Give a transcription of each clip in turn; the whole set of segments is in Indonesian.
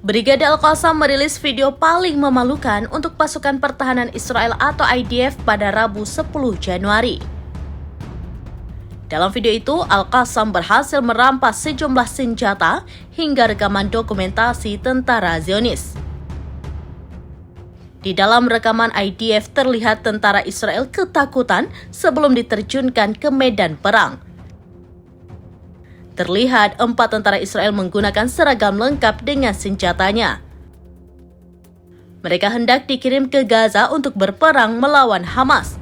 Brigade Al-Qassam merilis video paling memalukan untuk pasukan pertahanan Israel atau IDF pada Rabu 10 Januari. Dalam video itu, Al-Qassam berhasil merampas sejumlah senjata hingga rekaman dokumentasi tentara Zionis. Di dalam rekaman IDF terlihat tentara Israel ketakutan sebelum diterjunkan ke medan perang. Terlihat 4 tentara Israel menggunakan seragam lengkap dengan senjatanya. Mereka hendak dikirim ke Gaza untuk berperang melawan Hamas.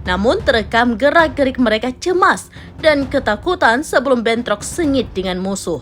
Namun terekam gerak-gerik mereka cemas dan ketakutan sebelum bentrok sengit dengan musuh.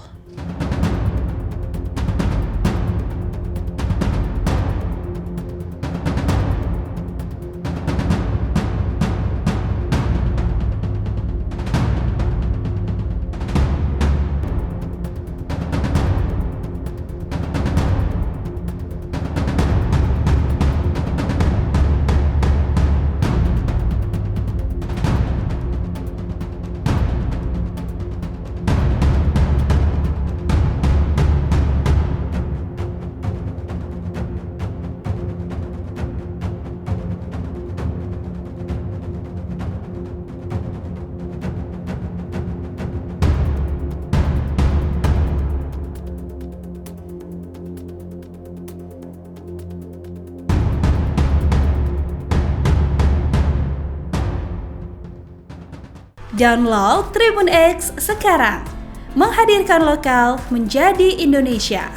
Download Tribun X sekarang, menghadirkan lokal menjadi Indonesia.